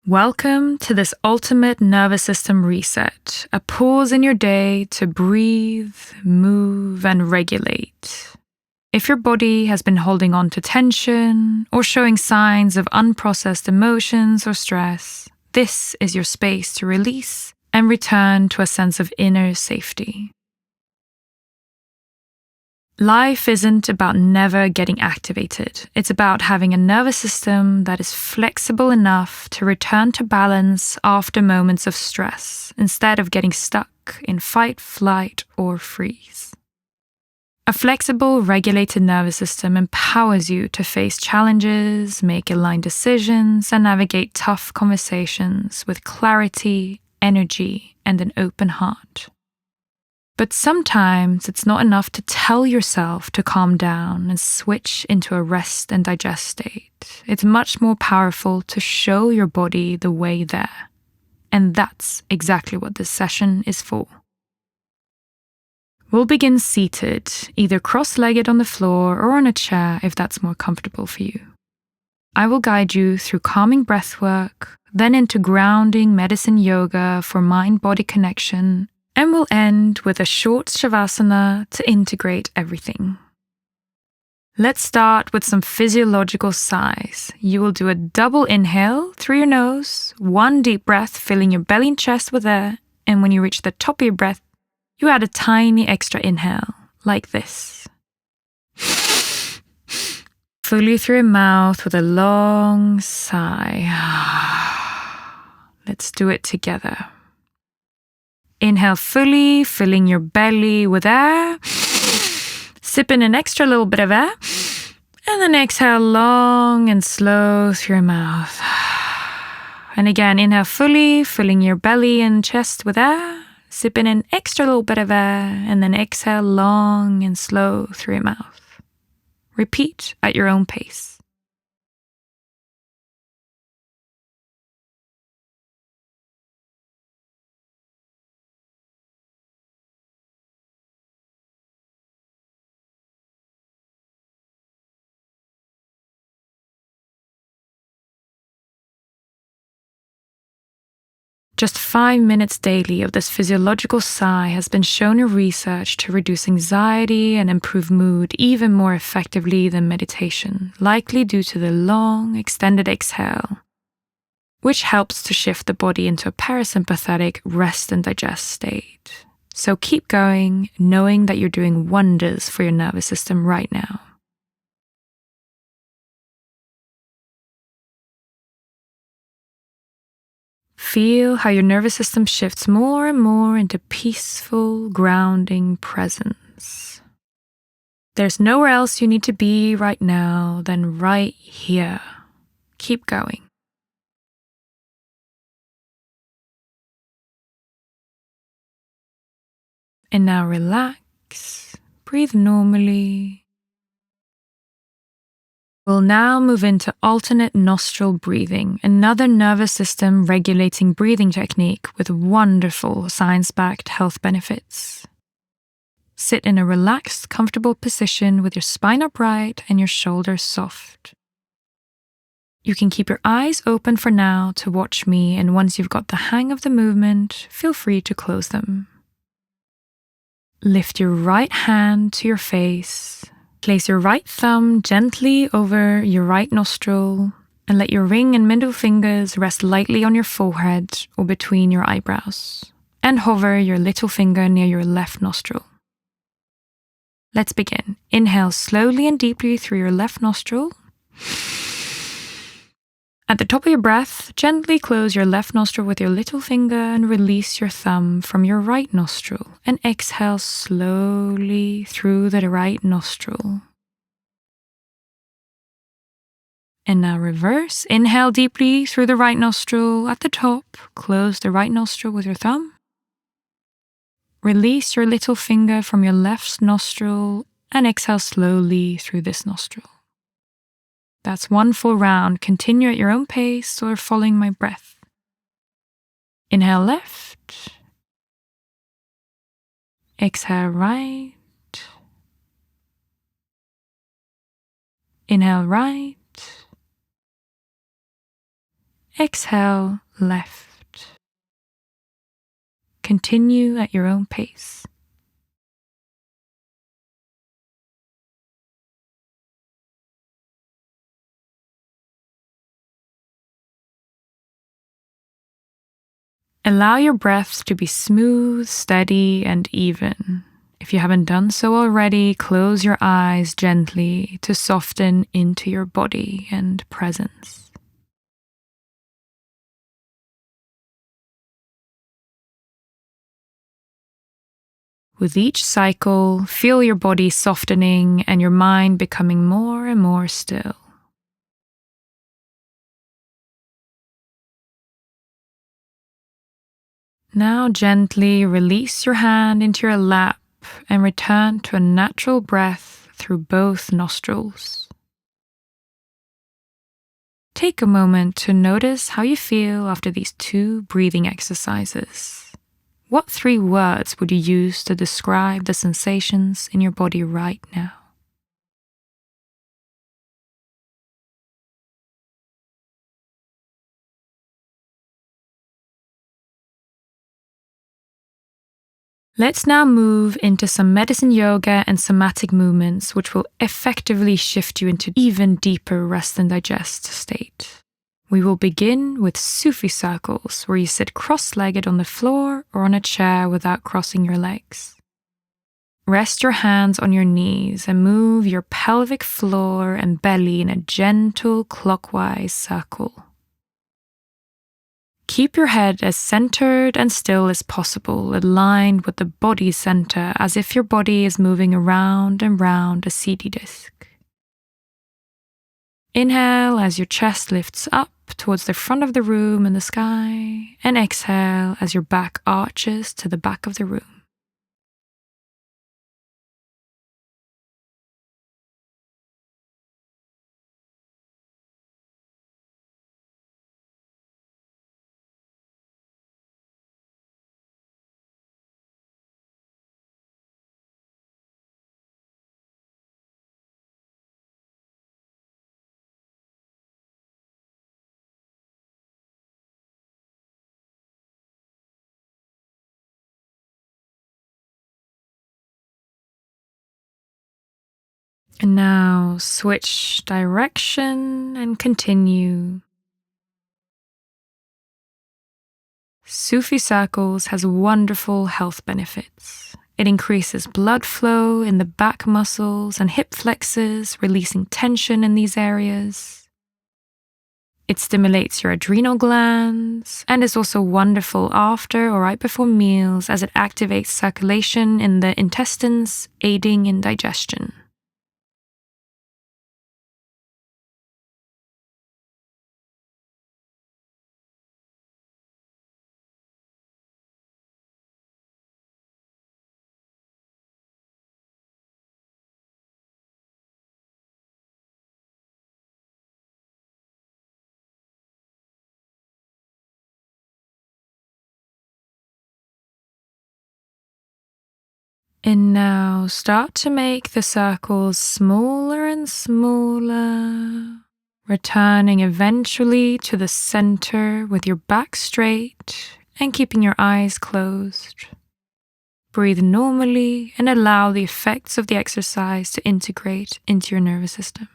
Welcome to this ultimate nervous system reset, a pause in your day to breathe, move, and regulate. If your body has been holding on to tension or showing signs of unprocessed emotions or stress, this is your space to release and return to a sense of inner safety. Life isn't about never getting activated. It's about having a nervous system that is flexible enough to return to balance after moments of stress, instead of getting stuck in fight, flight, or freeze. A flexible, regulated nervous system empowers you to face challenges, make aligned decisions, and navigate tough conversations with clarity, energy, and an open heart. But sometimes it's not enough to tell yourself to calm down and switch into a rest and digest state. It's much more powerful to show your body the way there. And that's exactly what this session is for. We'll begin seated, either cross-legged on the floor or on a chair if that's more comfortable for you. I will guide you through calming breathwork, then into grounding medicine yoga for mind-body connection, and we'll end with a short Chavasana to integrate everything. Let's start with some physiological sighs. You will do a double inhale through your nose, one deep breath filling your belly and chest with air, and when you reach the top of your breath, you add a tiny extra inhale, like this. Fully through your mouth with a long sigh. Let's do it together. Inhale fully, filling your belly with air. Sip in an extra little bit of air. And then exhale long and slow through your mouth. And again, inhale fully, filling your belly and chest with air. Sip in an extra little bit of air. And then exhale long and slow through your mouth. Repeat at your own pace. Just 5 minutes daily of this physiological sigh has been shown in research to reduce anxiety and improve mood even more effectively than meditation, likely due to the long, extended exhale, which helps to shift the body into a parasympathetic rest and digest state. So keep going, knowing that you're doing wonders for your nervous system right now. Feel how your nervous system shifts more and more into peaceful, grounding presence. There's nowhere else you need to be right now than right here. Keep going. And now relax, breathe normally. We'll now move into alternate nostril breathing, another nervous system regulating breathing technique with wonderful science-backed health benefits. Sit in a relaxed, comfortable position with your spine upright and your shoulders soft. You can keep your eyes open for now to watch me, and once you've got the hang of the movement, feel free to close them. Lift your right hand to your face. Place your right thumb gently over your right nostril and let your ring and middle fingers rest lightly on your forehead or between your eyebrows, and hover your little finger near your left nostril. Let's begin. Inhale slowly and deeply through your left nostril. At the top of your breath, gently close your left nostril with your little finger and release your thumb from your right nostril, and exhale slowly through the right nostril. And now reverse. Inhale deeply through the right nostril at the top. Close the right nostril with your thumb. Release your little finger from your left nostril and exhale slowly through this nostril. That's one full round. Continue at your own pace or following my breath. Inhale left. Exhale right. Inhale right. Exhale, left. Continue at your own pace. Allow your breath to be smooth, steady, and even. If you haven't done so already, close your eyes gently to soften into your body and presence. With each cycle, feel your body softening and your mind becoming more and more still. Now gently release your hand into your lap and return to a natural breath through both nostrils. Take a moment to notice how you feel after these 2 breathing exercises. What 3 words would you use to describe the sensations in your body right now? Let's now move into some medicine yoga and somatic movements, which will effectively shift you into even deeper rest and digest state. We will begin with Sufi circles, where you sit cross-legged on the floor or on a chair without crossing your legs. Rest your hands on your knees and move your pelvic floor and belly in a gentle clockwise circle. Keep your head as centered and still as possible, aligned with the body center, as if your body is moving around and round a CD disc. Inhale as your chest lifts up towards the front of the room and the sky, and exhale as your back arches to the back of the room. And now switch direction and continue. Sufi circles has wonderful health benefits. It increases blood flow in the back muscles and hip flexors, releasing tension in these areas. It stimulates your adrenal glands and is also wonderful after or right before meals, as it activates circulation in the intestines, aiding in digestion. And now start to make the circles smaller and smaller, returning eventually to the center with your back straight and keeping your eyes closed. Breathe normally and allow the effects of the exercise to integrate into your nervous system.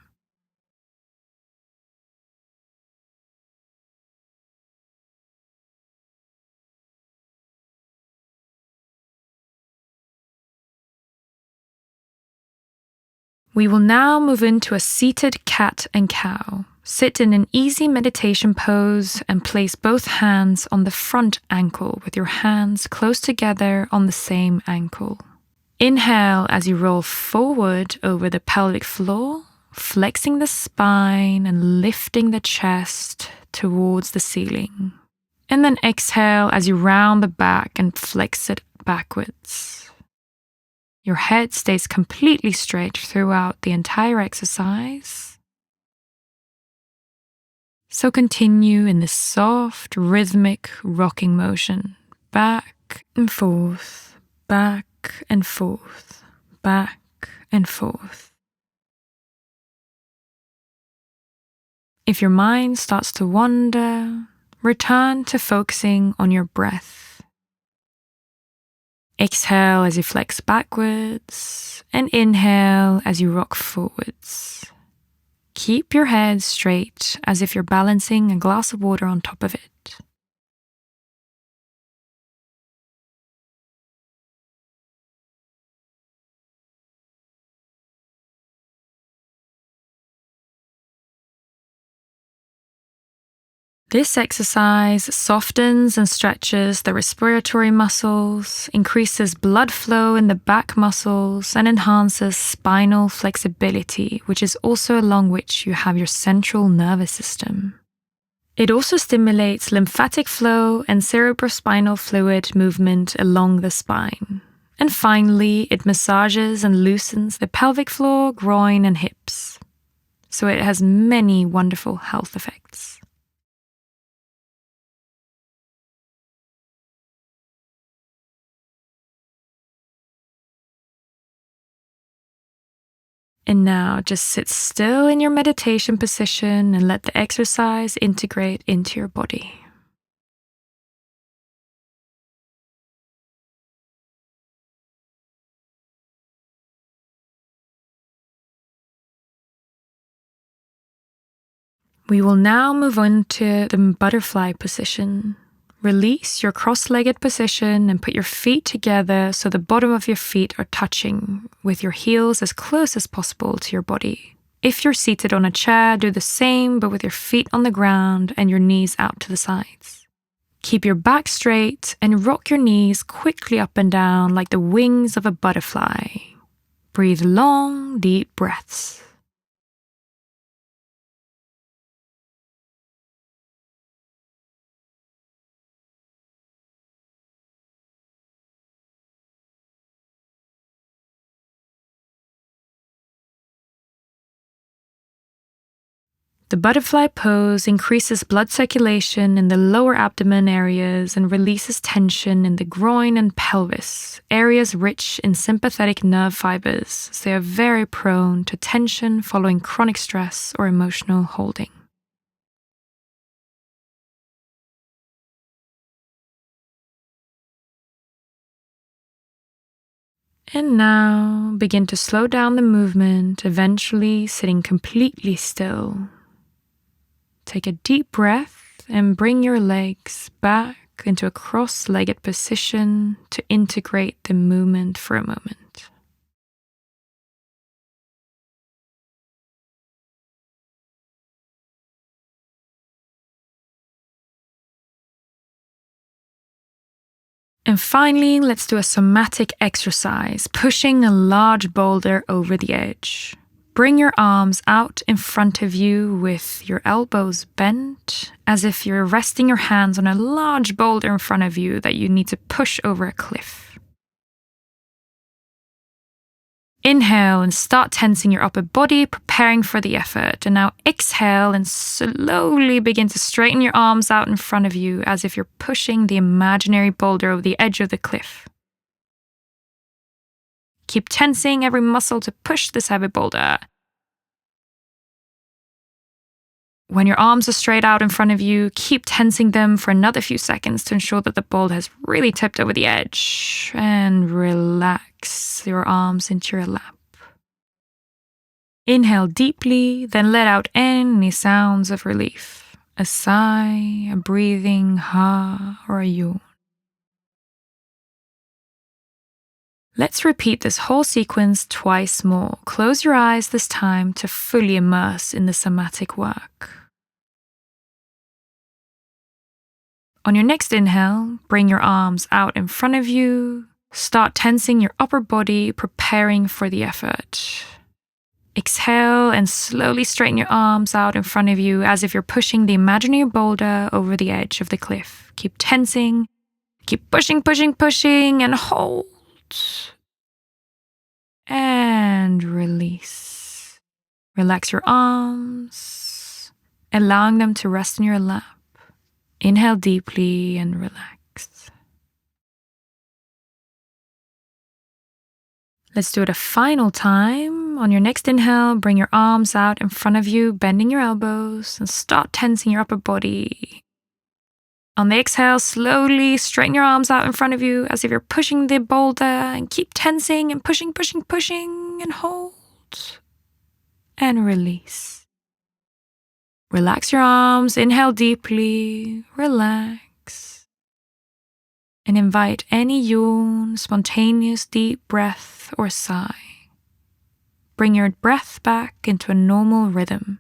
We will now move into a seated cat and cow. Sit in an easy meditation pose and place both hands on the front ankle with your hands close together on the same ankle. Inhale as you roll forward over the pelvic floor, flexing the spine and lifting the chest towards the ceiling. And then exhale as you round the back and flex it backwards. Your head stays completely straight throughout the entire exercise. So continue in this soft, rhythmic rocking motion, back and forth, back and forth, back and forth. If your mind starts to wander, return to focusing on your breath. Exhale as you flex backwards, and inhale as you rock forwards. Keep your head straight as if you're balancing a glass of water on top of it. This exercise softens and stretches the respiratory muscles, increases blood flow in the back muscles, and enhances spinal flexibility, which is also along which you have your central nervous system. It also stimulates lymphatic flow and cerebrospinal fluid movement along the spine. And finally, it massages and loosens the pelvic floor, groin, and hips. So it has many wonderful health effects. And now just sit still in your meditation position and let the exercise integrate into your body. We will now move on to the butterfly position. Release your cross-legged position and put your feet together so the bottom of your feet are touching, with your heels as close as possible to your body. If you're seated on a chair, do the same, but with your feet on the ground and your knees out to the sides. Keep your back straight and rock your knees quickly up and down like the wings of a butterfly. Breathe long, deep breaths. The butterfly pose increases blood circulation in the lower abdomen areas and releases tension in the groin and pelvis, areas rich in sympathetic nerve fibers, so they are very prone to tension following chronic stress or emotional holding. And now begin to slow down the movement, eventually sitting completely still. Take a deep breath and bring your legs back into a cross-legged position to integrate the movement for a moment. And finally, let's do a somatic exercise, pushing a large boulder over the edge. Bring your arms out in front of you with your elbows bent, as if you're resting your hands on a large boulder in front of you that you need to push over a cliff. Inhale and start tensing your upper body, preparing for the effort. And now exhale and slowly begin to straighten your arms out in front of you as if you're pushing the imaginary boulder over the edge of the cliff. Keep tensing every muscle to push this heavy boulder. When your arms are straight out in front of you, keep tensing them for another few seconds to ensure that the boulder has really tipped over the edge. And relax your arms into your lap. Inhale deeply, then let out any sounds of relief. A sigh, a breathing ha, or a yawn. Let's repeat this whole sequence twice more. Close your eyes this time to fully immerse in the somatic work. On your next inhale, bring your arms out in front of you. Start tensing your upper body, preparing for the effort. Exhale and slowly straighten your arms out in front of you as if you're pushing the imaginary boulder over the edge of the cliff. Keep tensing. Keep pushing, pushing, pushing, and hold. And release. Relax your arms, allowing them to rest in your lap. Inhale deeply and relax. Let's do it a final time. On your next inhale, bring your arms out in front of you, bending your elbows, and start tensing your upper body. On the exhale, slowly straighten your arms out in front of you as if you're pushing the boulder, and keep tensing and pushing, and hold. And release. Relax your arms, inhale deeply, relax. And invite any yawn, spontaneous deep breath or sigh. Bring your breath back into a normal rhythm.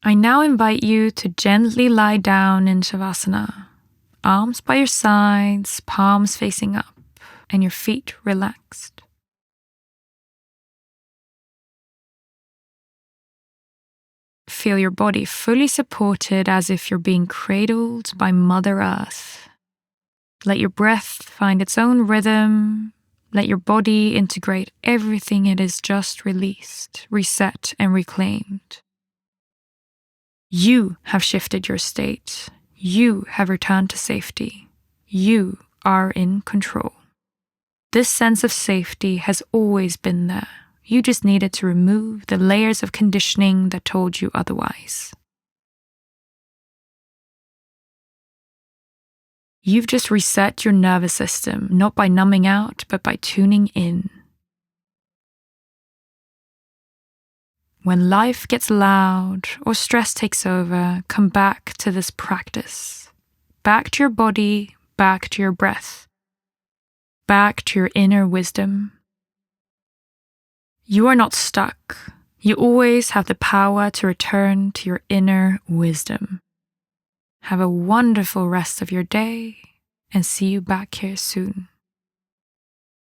I now invite you to gently lie down in Chavasana, arms by your sides, palms facing up, and your feet relaxed. Feel your body fully supported as if you're being cradled by Mother Earth. Let your breath find its own rhythm. Let your body integrate everything it has just released, reset, and reclaimed. You have shifted your state. You have returned to safety. You are in control. This sense of safety has always been there. You just needed to remove the layers of conditioning that told you otherwise. You've just reset your nervous system, not by numbing out, but by tuning in. When life gets loud or stress takes over, come back to this practice. Back to your body, back to your breath. Back to your inner wisdom. You are not stuck. You always have the power to return to your inner wisdom. Have a wonderful rest of your day, and see you back here soon.